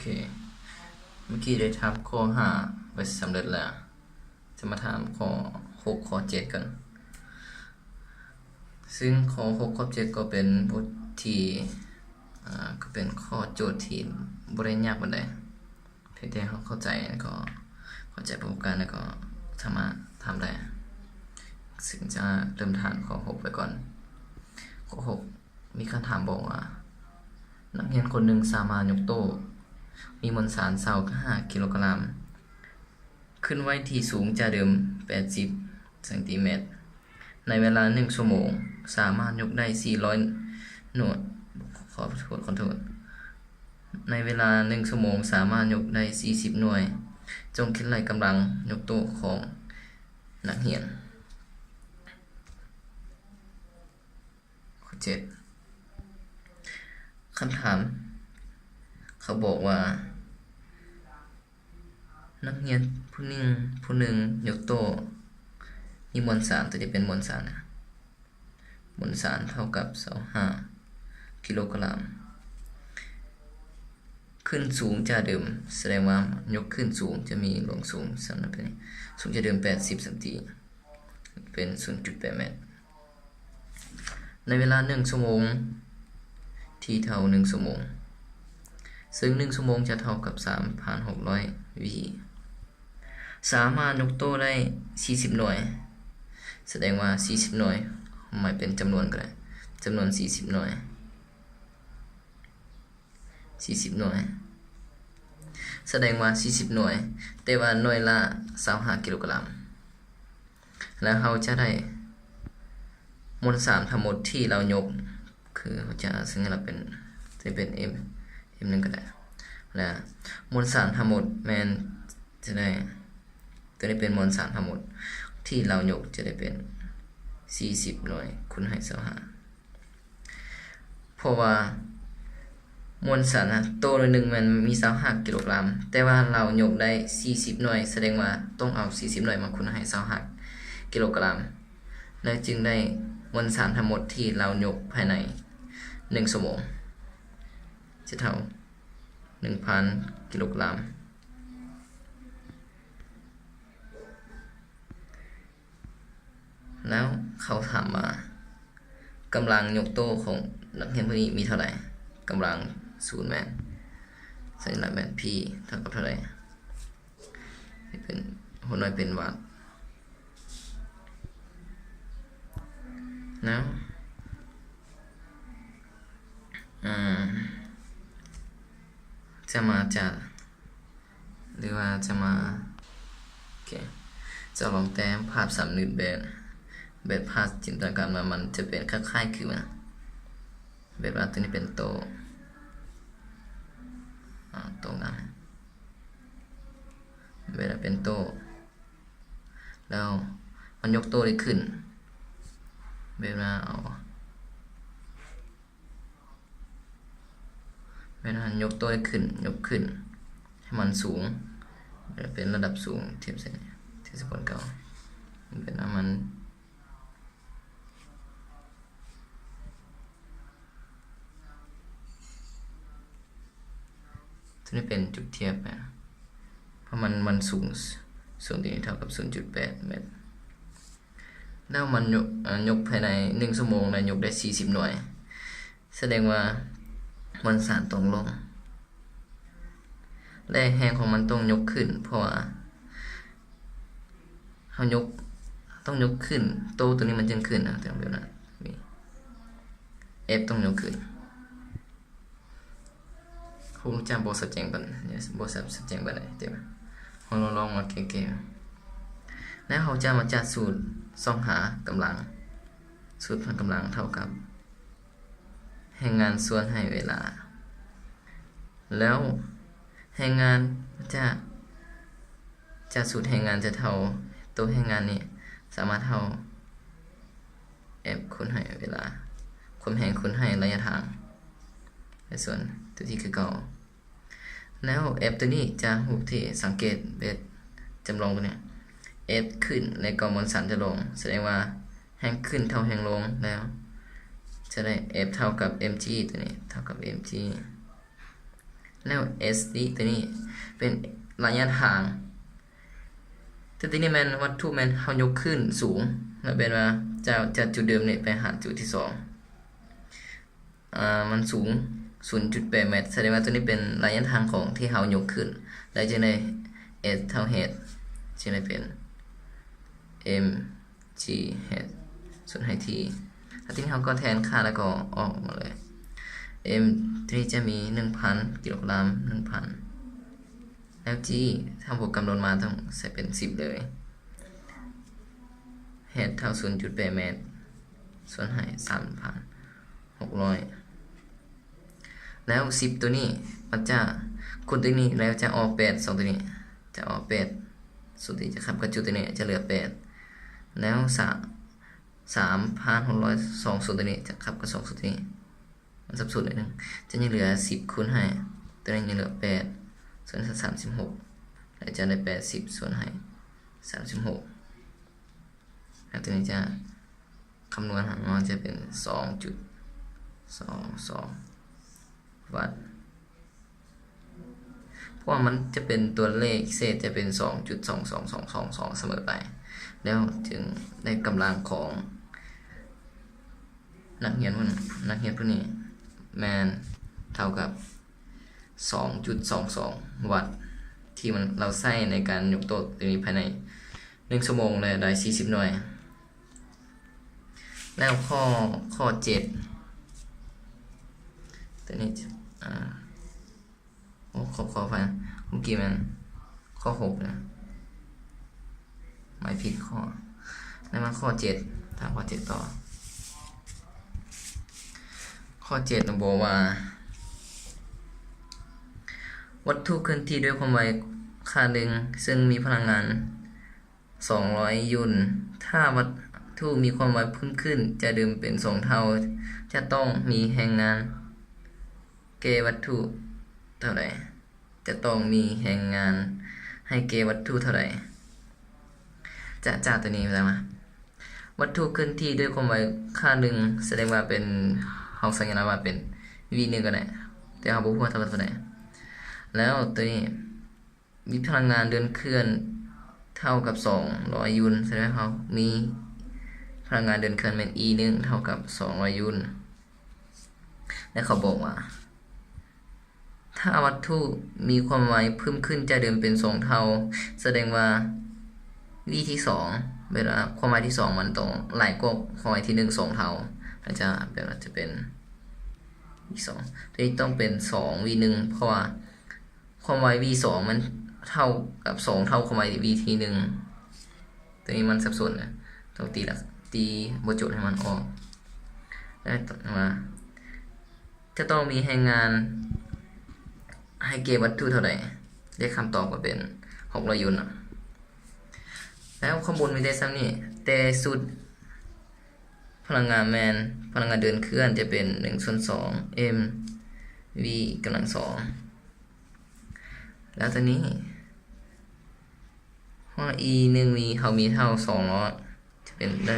เคเมื่อกี้ได้ทำข้อ5ไว้สำเร็จแล้วจะมาถามข้อ6ข้อ7กันซึ่งข้อ6ข้อ7ก็เป็นบทที่ก็เป็นข้อโจทย์ที่บ่ได้ยากปานใดเพียงแต่เราเข้าใจแล้วก็เข้าใจประสบการณ์แล้วก็สามารถทำได้ซึ่งจะเริ่มถามข้อ6ไปก่อนข้อ6มีคำถามบอกว่านักเรียนคนหนึ่งสามารถยกโต๊ะมีมวลสาร25กิโลกรัมขึ้นไว้ที่สูงจากเดิม80เซนติเมตรในเวลา1ชั่วโมงสามารถยกได้400หน่วยขอโทษในเวลา1ชั่วโมงสามารถยกได้40หน่วยจงคิดรายกำลังยกโต๊ะของนักเรียนข้อ7คำถามเขาบอกว่านักเรียนผู้หนึ่งยกโต๊ะมีมวลสารตัวนี้เป็นมวลสารมวลสารเท่ากับ25กิโลกรัมขึ้นสูงจากเดิมแสดงว่ายกขึ้นสูงจะมีลงสูงสำหรับนี้สูงจากเดิม80เซนติเป็น 0.8 เมตรในเวลา1ชั่วโมงที่เท่า1ชั่วโมงซึ่ง1ชั่วโมงจะเท่ากับ 3,600 วิสามารถยกโต๊ะได้40หน่วยแสดงว่า40หน่วยหมายเป็นจำนวนก็ได้จำนวน40หน่วย40หน่วยแสดงว่า40หน่วยแต่ว่าหน่วยละ25กิโลกรัมแล้วเราจะได้มวลสารทั้งหมดที่เรายกคือเขาจะซึ่งเราเป็นm นึงก็ได้และมวลสารทั้งหมดแมนจะได้ตัวนี้เป็นมวลสารทั้งหมดที่เรายกจะได้เป็น40หน่วยคูณให้25เพราะว่ามวลสารตัวนึงมันมี25กิโลกรัมแต่ว่าเรายกได้40หน่วยแสดงว่าต้องเอา40หน่วยมาคูณให้25กิโลกรัมแล้วจึงได้มวลสารทั้งหมดที่เรายกภายใน1ชั่วโมงจะเท่า 1,000 กิโลกรัมแล้วเขาถามว่ากำลังยกโต๊ะของนักเรียนผู้นี้มีเท่าไหร่กำลัง0แมนสัญลักษณ์แมน P เท่ากับเท่าไหร่เป็นหัวหน่วยเป็นวัตต์แล้วจะมาจัดหรือว่าจะมาโอเคจะลองแต้มภาพสามมิติแบบภาพจินตนาการมันจะเป็นคล้ายๆคือแบบว่าตัวนี้เป็นโต๊ะโต๊ะกันเวลาเป็นโต๊ะแล้วมันยกโต๊ะได้ขึ้นแบบว่าเวลายกโต๊ะได้ขึ้นยกขึ้นให้มันสูงเป็นระดับสูงเทียบเส้นที่สกลเก่าเป็นมันตัวนี้เป็นจุดเทียบนะเพราะมันสูงที่เท่ากับ 0.8 เมตรแล้วมันยกภายใน1ชั่วโมงนะยกได้40หน่วยแสดงว่ามวลสารตรงลงและแรงของมันต้องยกขึ้นเพราะว่าเขาต้องยกขึ้นโต๊ะตัวนี้มันจึงขึ้นนะแต่แบบนั้นF ต้องยกขึ้นครูจำบทสัจแจงบันบทสัจแจงบันไหนเดี๋ยวเราลองมาเก่งๆแล้วเขาจะมาจัดสูตรส่องหากำลังสูตรพลังกำลังเท่ากับแรงงานส่วนให้เวลาแล้วแรงงานจะสูตรแรงงานจะเท่าตัวแรงงานนี้สามารถเท่า F คูณให้เวลาความแรงคูณให้ระยะทางในส่วนตัวที่คือเก่าแล้ว F ตัวนี้จะรูปที่สังเกตเบสจำลองตัวเนี้ย F ขึ้นและก็มวลสารจะลงแสดงว่าแรงขึ้นเท่าแรงลงแล้วจะได้ F เท่ากับ mg ตัวนี้เท่ากับ mg แล้ว s นี้ตัวนี้เป็นระยะทางแต่ตัวนี้มันวัตถุมันเฮายกขึ้นสูงแล้วเป็นว่าจากจุดเดิมเนี่ยไปหาจุดที่2มันสูง 0.8 เมตรแสดงว่าตัวนี้เป็นระยะทางของที่เฮายกขึ้นแล้วจึงได้ s เท่า h จึงได้เป็น m g h ส่วนให้ t ทีนี้เราก็แทนค่าแล้วก็ออกมาเลย m ที่จะมี 1,000 กิโลกรัม 1,000 แล้ว g ถ้าบวกกำหนดมาต้องใส่เป็น10เลย h เท่า 0.8 เมตรส่วนให้ 3,600 แล้ว10ตัวนี้มันจะคูณตัวนี้แล้วจะออก8 2ตัวนี้จะออก8สุดที่จะขับกับจุดตัวนี้จะเหลือ8แล้ว3,600 2ส่วนตัวนี้จะขับกับ2ส่วนตัวนี้มันสับสนเลยนึงจะยังเหลือ10คูณให้ตัวนี้ยังเหลือ8ส่วน36แล้วจะได้80ส่วนให้36แล้วตัวนี้จะคำนวณหามันจะเป็น 2.22 วัตต์เพราะว่ามันจะเป็นตัวเลขเศษจะเป็น 2.22222 เสมอไปแล้วจึงได้กำลังของนักเรียนพวกนี้แมนเท่ากับ 2.22 วัตต์ที่มันเราใช้ในการยกโต๊ะตัวนี้ภายใน1 ชั่วโมงเลยได้40 หน่วยแล้วข้อ7ตัวนี้ขอไปเมื่อกี้มันข้อ6นะไม่ผิดข้อแล้วมาข้อ7ถามข้อ7ต่อข้อ7บอกว่าวัตถุเคลื่อนที่ด้วยความไวค่าหนึ่งซึ่งมีพลังงาน200ยูลถ้าวัตถุมีความไวเพิ่มขึ้นจะเดิมเป็น2 เท่าจะต้องมีแรงงานเกวัตถุเท่าไหร่จะต้องมีแรงงานให้เกวัตถุเท่าไหร่จากตัวนี้ไปแล้วมาวัตถุเคลื่อนที่ด้วยความไวค่าหนึ่งแสดงว่าเป็นเราสัญลักษณ์ว่าเป็น v1 ก็ได้แต่เราบอกว่าเท่ากับเท่าไหร่แล้วตัวนี้มีพลังงานเดินเคลื่อนเท่ากับ200ยูลแสดงว่าเขามีพลังงานเดินเคลื่อนเป็น e1 เท่ากับ200ยูลและเขาบอกว่าถ้าวัตถุมีความไวเพิ่มขึ้นจะเดิมเป็น2 เท่าแสดงว่า v ที่2เวลาความไวที่2มันต้องหลายกว่าความไวที่1 2 เท่าแล้วจะเป็น v2 ตัวนี้ต้องเป็น2 v1 เพราะว่าความไว v2 มันเท่ากับ2 เท่าความไว v ที่1ตัวนี้มันสับสนนะต้องตีบทโจทย์ให้มันออกแล้วต่อมาจะต้องมีแรงงานให้เก็บวัตถุเท่าไหร่ได้คำตอบก็เป็น600ยูลแล้วข้อมูลมีได้ซ้ำนี่แต่สุดพลังงานพลังงานเดินเคลื่อนจะเป็น1/2 m v กำลัง2แล้วตอนนี้ว่า e 1 v เขามีเท่า200จะเป็นได้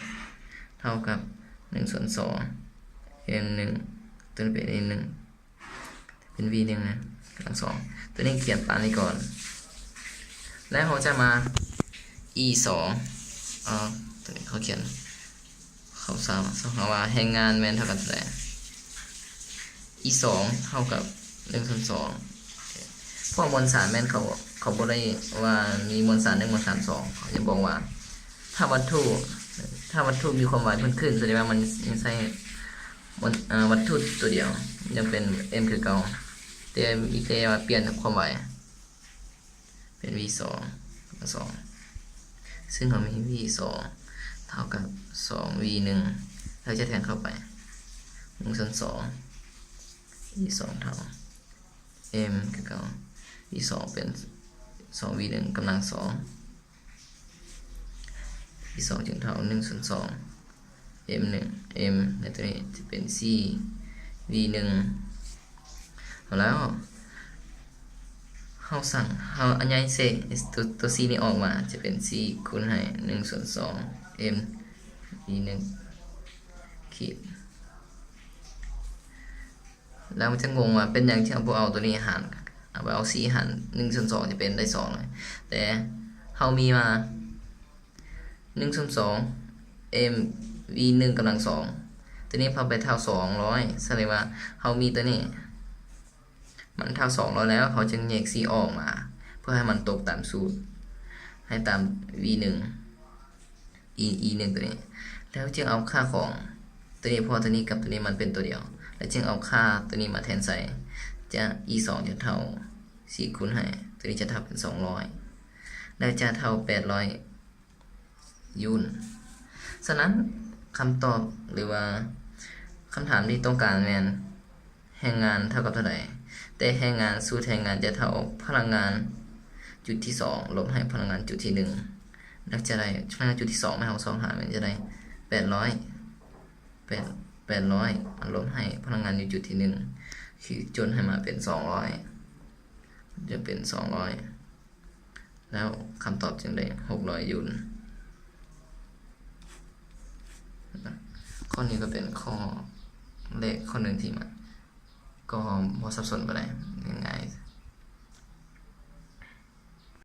200เท่ากับ1/2 m 1ตัวนี้เป็น e 1เป็น v 1นะกำลัง2ตัวนี้เขียนปานนี้ก่อนแล้วเขาจะมา e 2ตัวนี้เขาเขียนเขาสามว่าแรงงานเท่ากับเท่าไหร่ e 2เท่ากับ1/2เพราะมวลสารเขาบอกได้ว่ามีมวลสาร1มวลสาร2เขาจะบอกว่าถ้าวัตถุมีความไวเพิ่มขึ้นแสดงว่ามันยังใช้วัตถุตัวเดียวยังเป็น m คือเก่าแต่มีแค่ว่าเปลี่ยนความไวเป็น v 2ซึ่งเขามี v 2เท่ากับ2 v 1เราจะแทนเข้าไป1/2 v 2เท่า m คือเก่า v 2เป็น2 v 1กำลัง2 v 2จึงเท่า1/2 m 1 m ในตัวนี้จะเป็น c v 1แล้วเราอันใหญ่เศษตัว c นี้ออกมาจะเป็น c คูณให้1/2 m v 1ขีด แล้วมันจะงงว่าเป็นอย่างที่เราบ่เอาตัวนี้หารเอาไปเอา4หาร1ส่วน2จะเป็นได้2เลยแต่เฮามีมา1ส่วน2 m v 1กำลัง2ตัวนี้พอไปเท่า200แสดงว่าเฮามีตัวนี้มันเท่า200แล้วเขาจึงแยก c ออกมาเพื่อให้มันตกตามสูตรให้ตาม v 1 e 1ตัวนี้แล้วจึงเอาค่าของตัวนี้พอตัวนี้กับตัวนี้มันเป็นตัวเดียวแล้วจึงเอาค่าตัวนี้มาแทนใส่จะ e 2จะเท่า4คูณให้ตัวนี้จะเท่าเป็น200แล้วจะเท่า800ยูนฉะนั้นคำตอบหรือว่าคำถามที่ต้องการแมนแรงงานเท่ากับเท่าไหร่แต่แรงงานสูตรแรงงานจะเท่าพลังงานจุดที่2ลบให้พลังงานจุดที่1แล้วจะได้พลังงานจุดที่2ไม่เอา2หารมันจะได้800มันลบให้พลังงานอยู่จุดที่1คือจนให้มาเป็น200จะเป็น200แล้วคำตอบจึงได้600ยูนข้อนี้ก็เป็นข้อเลขข้อหนึ่งที่มันก็บ่ซับซ้อนปานใดง่ายๆ